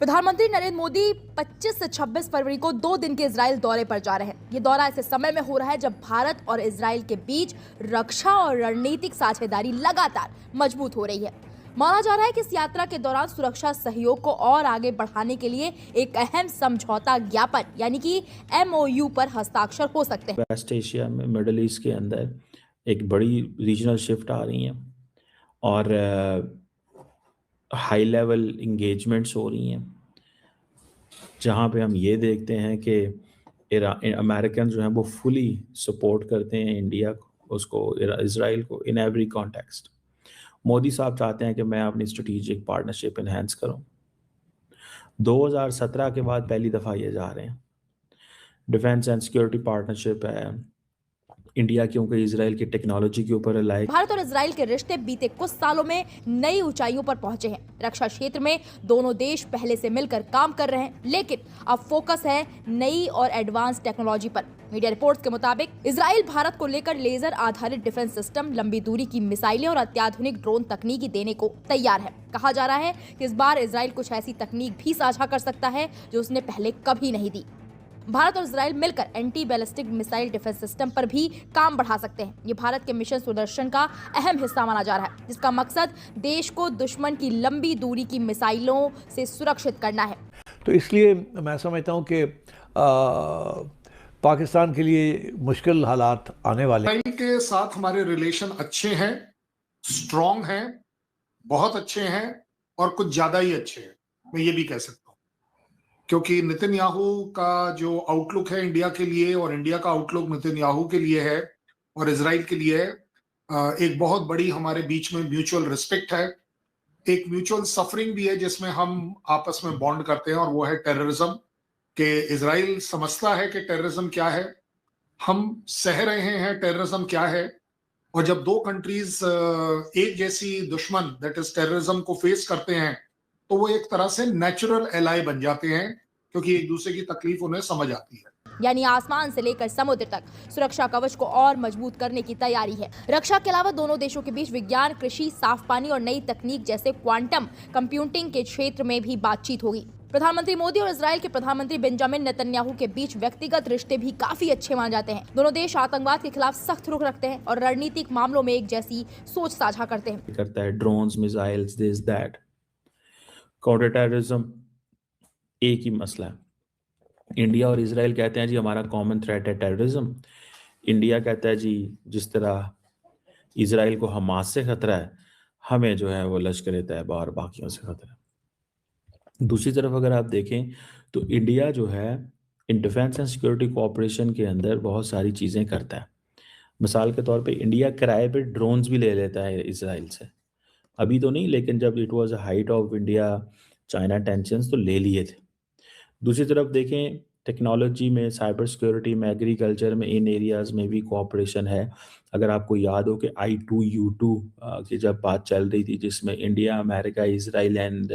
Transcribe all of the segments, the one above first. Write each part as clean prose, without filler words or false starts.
प्रधानमंत्री नरेंद्र मोदी 25 से 26 फरवरी को 2 दिन के इजराइल दौरे पर जा रहे हैं। ये दौरा ऐसे समय में हो रहा है जब भारत और इजराइल के बीच रक्षा और रणनीतिक साझेदारी लगातार मजबूत हो रही है। माना जा रहा है कि इस यात्रा के दौरान सुरक्षा सहयोग को और आगे बढ़ाने के लिए एक अहम समझौता ज्ञापन यानी कि MOU पर हस्ताक्षर हो सकते हैं। वेस्ट एशिया में, मिडल ईस्ट के अंदर एक बड़ी रीजनल शिफ्ट आ रही है और हाई लेवल इंगेजमेंट्स हो रही हैं, जहाँ पे हम ये देखते हैं कि अमेरिकन जो हैं वो फुली सपोर्ट करते हैं इंडिया को, उसको, इजराइल को इन एवरी कॉन्टेक्स्ट। मोदी साहब चाहते हैं कि मैं अपनी स्ट्रेटेजिक पार्टनरशिप इन्हेंस करूं। 2017 के बाद पहली दफ़ा ये जा रहे हैं। डिफेंस एंड सिक्योरिटी पार्टनरशिप है। इंडिया क्योंकि इजराइल की टेक्नोलॉजी के ऊपर रिलाई। भारत और इजराइल के रिश्ते बीते कुछ सालों में नई ऊंचाइयों पर पहुंचे हैं। रक्षा क्षेत्र में दोनों देश पहले से मिलकर काम कर रहे हैं, लेकिन अब फोकस है नई और एडवांस टेक्नोलॉजी पर। मीडिया रिपोर्ट्स के मुताबिक इजराइल भारत को लेकर लेजर आधारित डिफेंस सिस्टम, लंबी दूरी की मिसाइलें और अत्याधुनिक ड्रोन तकनीकी देने को तैयार है। कहा जा रहा है कि इस बार इजराइल कुछ ऐसी तकनीक भी साझा कर सकता है जो उसने पहले कभी नहीं दी। भारत और इजराइल मिलकर anti ballistic missile defence system पर भी काम बढ़ा सकते हैं। ये भारत के मिशन सुदर्शन का अहम हिस्सा माना जा रहा है, जिसका मकसद देश को दुश्मन की लंबी दूरी की मिसाइलों से सुरक्षित करना है। तो इसलिए मैं समझता हूँ कि पाकिस्तान के लिए मुश्किल हालात आने वाले हैं। इजराइल के साथ हमारे रिलेशन अच्छे हैं, स्ट्रॉन्ग हैं, बहुत अच्छे हैं और कुछ ज्यादा ही अच्छे हैं, मैं ये भी कह सकता हूँ, क्योंकि नेतन्याहू का जो आउटलुक है इंडिया के लिए और इंडिया का आउटलुक नेतन्याहू के लिए है और इजराइल के लिए है, एक बहुत बड़ी हमारे बीच में म्यूचुअल रिस्पेक्ट है, एक म्यूचुअल सफरिंग भी है जिसमें हम आपस में बॉन्ड करते हैं, और वो है टेररिज्म। कि इजराइल समझता है कि टेररिज्म क्या है, हम सह रहे हैं टेररिज्म क्या है, और जब दो कंट्रीज एक जैसी दुश्मन दैट इज टेररिज्म को फेस करते हैं तो वो एक तरह से नेचुरल एलाई बन जाते हैं, क्योंकि एक दूसरे की तकलीफ उन्हें समझ आती है। यानी आसमान से लेकर समुद्र तक सुरक्षा कवच को और मजबूत करने की तैयारी है। रक्षा के अलावा दोनों देशों के बीच विज्ञान, कृषि, साफ पानी और नई तकनीक जैसे क्वांटम कंप्यूटिंग के क्षेत्र में भी बातचीत होगी। प्रधानमंत्री मोदी और इजराइल के प्रधानमंत्री बेंजामिन नेतन्याहू के बीच व्यक्तिगत रिश्ते भी काफी अच्छे माने जाते हैं। दोनों देश आतंकवाद के खिलाफ सख्त रुख रखते हैं और रणनीतिक मामलों में एक जैसी सोच साझा करते हैं। करता है drones, missiles, this that. Counter terrorism एक ही मसला है। इंडिया और इजराइल कहते हैं जी हमारा कॉमन थ्रेट है टेररिज्म। इंडिया कहता है जी जिस तरह इजराइल को हमास से खतरा है, हमें जो है वो लश्कर तैयबा और बाकियों से खतरा है। दूसरी तरफ अगर आप देखें तो इंडिया जो है in defence and security cooperation के अंदर बहुत सारी चीज़ें करता है। मिसाल के तौर पे इंडिया किराए पे ड्रोन्स भी ले लेता है इजराइल से। अभी तो नहीं, लेकिन जब it was height of India China tensions तो ले लिए थे। दूसरी तरफ देखें टेक्नोलॉजी में, साइबर सिक्योरिटी में, एग्रीकल्चर में, इन एरियाज़ में भी कोऑपरेशन है। अगर आपको याद हो कि I2U2 की जब बात चल रही थी, जिसमें India, America, Israel and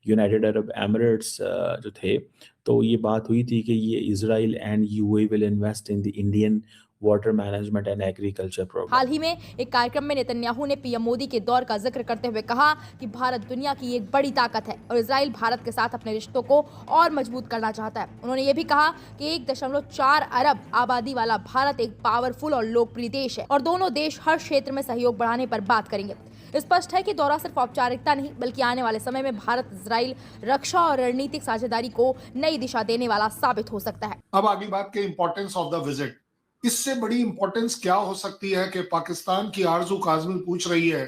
United Arab Emirates जो थे, तो ये बात हुई थी कि ये Israel and UAE will invest in the Indian water management and agriculture program. हाल ही में एक कार्यक्रम में नेतन्याहू ने PM मोदी के दौर का जिक्र करते हुए कहा कि भारत दुनिया की एक बड़ी ताकत है और इजराइल भारत के साथ अपने रिश्तों को और मजबूत करना चाहता है। उन्होंने ये भी कहा कि 1.4 अरब आबादी वाला भारत एक पावरफुल और लोकप्रिय देश है और दोनों देश हर क्षेत्र में सहयोग बढ़ाने पर बात करेंगे। स्पष्ट है कि दौरा सिर्फ औपचारिकता नहीं, बल्कि आने वाले समय में भारत इजराइल रक्षा और रणनीतिक साझेदारी को नई दिशा देने वाला साबित हो सकता है। अब अगली बात के इंपॉर्टेंस ऑफ द विजिट। इससे बड़ी इंपॉर्टेंस क्या हो सकती है कि पाकिस्तान की आरजू काजमी पूछ रही है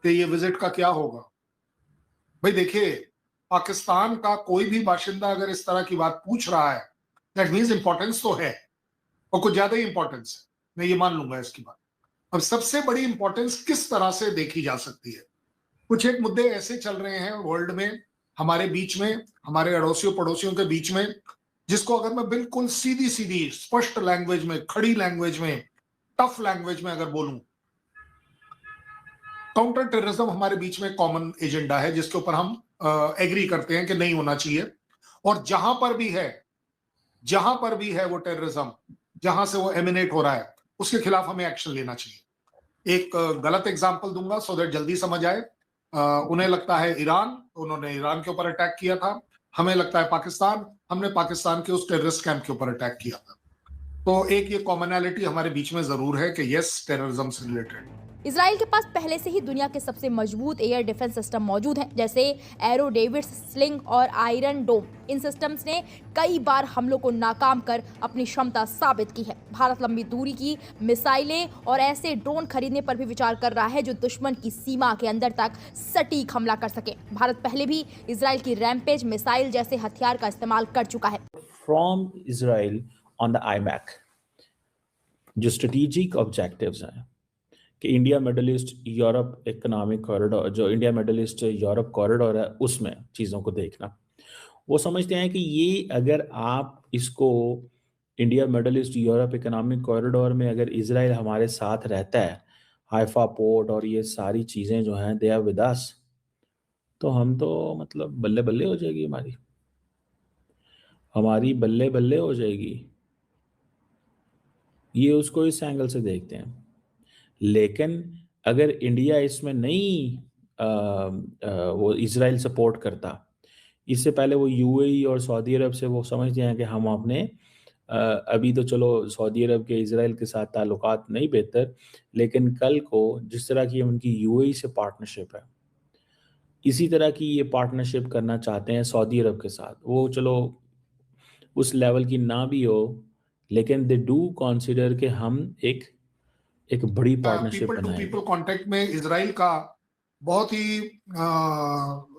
कि ये विजिट का क्या होगा। भाई देखिए, पाकिस्तान का कोई भी बाशिंदा अगर इस तरह की बात पूछ रहा है, दैट मींस इंपॉर्टेंस तो है और कुछ ज्यादा ही इंपॉर्टेंस है, मैं ये मान लूंगा इसकी बात। अब सबसे बड़ी इंपॉर्टेंस किस तरह से देखी जा सकती है? कुछ एक मुद्दे ऐसे चल रहे हैं वर्ल्ड में, हमारे बीच में, हमारे अड़ोसियों पड़ोसियों के बीच में, जिसको अगर मैं बिल्कुल सीधी सीधी स्पष्ट लैंग्वेज में, खड़ी लैंग्वेज में, टफ लैंग्वेज में अगर बोलूं, काउंटर टेररिज्म हमारे बीच में कॉमन एजेंडा है जिसके ऊपर हम एग्री करते हैं कि नहीं होना चाहिए। और जहां पर भी है वो टेररिज्म, जहां से वो एमिनेट हो रहा है, उसके खिलाफ हमें एक्शन लेना चाहिए। एक गलत एग्जांपल दूंगा सो दैट जल्दी समझ आए। उन्हें लगता है ईरान, उन्होंने ईरान के ऊपर अटैक किया था, हमें लगता है पाकिस्तान, हमने पाकिस्तान के उस टेररिस्ट कैंप के ऊपर अटैक किया था। तो एक ये कॉमनैलिटी हमारे बीच में जरूर है कि यस, टेररिज्म से रिलेटेड। इजराइल के पास पहले से ही दुनिया के सबसे मजबूत एयर डिफेंस सिस्टम मौजूद हैं, जैसे एरो डेविड्स, स्लिंग और आयरन डोम। इन सिस्टम्स ने कई बार हमलों को नाकाम कर अपनी क्षमता साबित की है। भारत लंबी दूरी की मिसाइलें और ऐसे ड्रोन खरीदने पर भी विचार कर रहा है जो दुश्मन की सीमा के अंदर तक सटीक हमला कर सके। भारत पहले भी इजराइल की रैम्पेज मिसाइल जैसे हथियार का इस्तेमाल कर चुका है। From Israel on the IMEC जो स्ट्रेटेजिक ऑब्जेक्टिव्स हैं कि India Middle East Europe economic corridor, जो India Middle East Europe corridor है, उसमें चीज़ों को देखना, वो समझते हैं कि ये अगर आप इसको India Middle East Europe economic corridor में अगर इजराइल हमारे साथ रहता है, हाइफा पोर्ट और ये सारी चीज़ें जो हैं दे आर विद अस, तो हम तो मतलब बल्ले बल्ले हो जाएगी, हमारी बल्ले बल्ले हो जाएगी। ये उसको इस एंगल से देखते हैं। लेकिन अगर इंडिया इसमें नहीं वो इजराइल सपोर्ट करता, इससे पहले वो यूएई और सऊदी अरब से वो समझते हैं कि हम अपने अभी तो चलो सऊदी अरब के इजराइल के साथ ताल्लुकात नहीं बेहतर, लेकिन कल को जिस तरह की उनकी यूएई से पार्टनरशिप है, इसी तरह की ये पार्टनरशिप करना चाहते हैं सऊदी अरब के साथ। वो चलो उस लेवल की ना भी हो, लेकिन दे डू कंसिडर कि हम एक बड़ी पार्टनरशिप पीपल टू बनाएंगे। पीपल कांटेक्ट में इजराइल का बहुत ही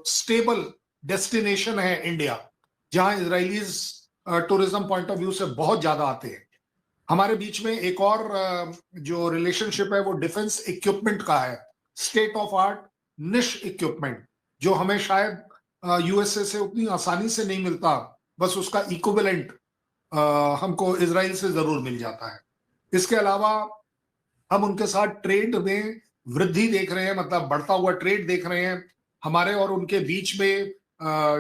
स्टेबल डेस्टिनेशन है इंडिया, जहां Israelis tourism point of view से बहुत ज्यादा आते हैं। हमारे बीच में एक और जो रिलेशनशिप है वो डिफेंस इक्विपमेंट का है, स्टेट ऑफ आर्ट निश इक्विपमेंट, जो हमें शायद यूएसए से उतनी आसानी से नहीं मिलता, बस उसका इक्विवेलेंट हमको इजराइल से जरूर मिल जाता है। इसके अलावा हम उनके साथ ट्रेड में वृद्धि देख रहे हैं, मतलब बढ़ता हुआ ट्रेड देख रहे हैं। हमारे और उनके बीच में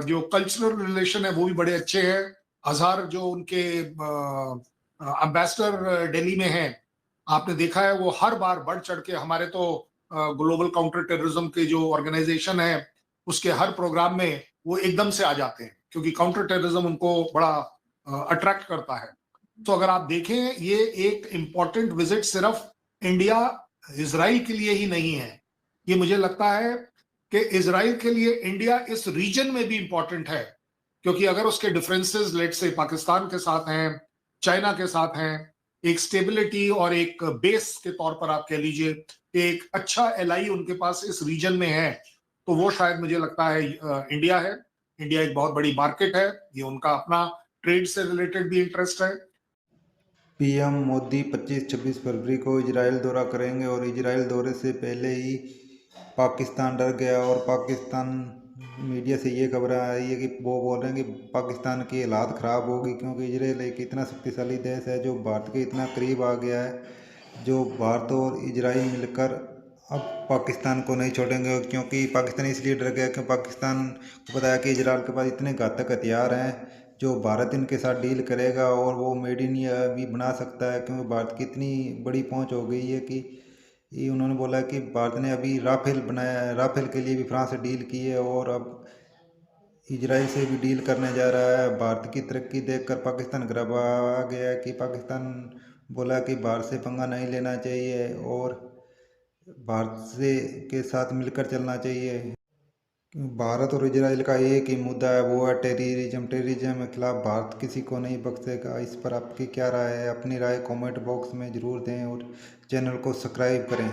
जो कल्चरल रिलेशन है वो भी बड़े अच्छे हैं। अजहर जो उनके एम्बेसडर दिल्ली में हैं, आपने देखा है वो हर बार बढ़ चढ़ के हमारे तो ग्लोबल काउंटर टेररिज्म के जो ऑर्गेनाइजेशन है उसके हर प्रोग्राम में वो एकदम से आ जाते हैं, क्योंकि काउंटर टेररिज्म उनको बड़ा अट्रैक्ट करता है। तो अगर आप देखें, ये एक इम्पॉर्टेंट विजिट सिर्फ इंडिया इजराइल के लिए ही नहीं है, ये मुझे लगता है कि इजराइल के लिए इंडिया इस रीजन में भी इंपॉर्टेंट है, क्योंकि अगर उसके डिफरेंसेस लेट से पाकिस्तान के साथ हैं, चाइना के साथ हैं, एक स्टेबिलिटी और एक बेस के तौर पर आप कह लीजिए एक अच्छा एलआई उनके पास इस रीजन में है, तो वो शायद मुझे लगता है इंडिया है। इंडिया एक बहुत बड़ी मार्केट है, ये उनका अपना ट्रेड से रिलेटेड भी इंटरेस्ट है। पीएम मोदी 25-26 फरवरी को इजराइल दौरा करेंगे और इजराइल दौरे से पहले ही पाकिस्तान डर गया और पाकिस्तान मीडिया से ये खबर आ रही है कि वो बोल रहे हैं कि पाकिस्तान की हालात ख़राब होगी, क्योंकि इजराइल एक इतना शक्तिशाली देश है जो भारत के इतना करीब आ गया है, जो भारत और इजराइल मिलकर अब पाकिस्तान को नहीं छोड़ेंगे। क्योंकि पाकिस्तान इसलिए डर गया क्योंकि पाकिस्तान को पता है कि इजराइल के पास इतने घातक हथियार हैं जो भारत इनके साथ डील करेगा और वो मेड इन इंडिया भी बना सकता है, क्योंकि भारत की इतनी बड़ी पहुंच हो गई है कि ये उन्होंने बोला कि भारत ने अभी राफेल बनाया है, राफेल के लिए भी फ्रांस से डील की है और अब इजराइल से भी डील करने जा रहा है। भारत की तरक्की देखकर पाकिस्तान घबरा गया है कि पाकिस्तान बोला कि भारत से पंगा नहीं लेना चाहिए और भारत से के साथ मिलकर चलना चाहिए। भारत और इजराइल का एक ही मुद्दा है, वो है टेररिज्म। टेररिज्म के खिलाफ भारत किसी को नहीं बख्शेगा। इस पर आपकी क्या राय है? अपनी राय कमेंट बॉक्स में ज़रूर दें और चैनल को सब्सक्राइब करें।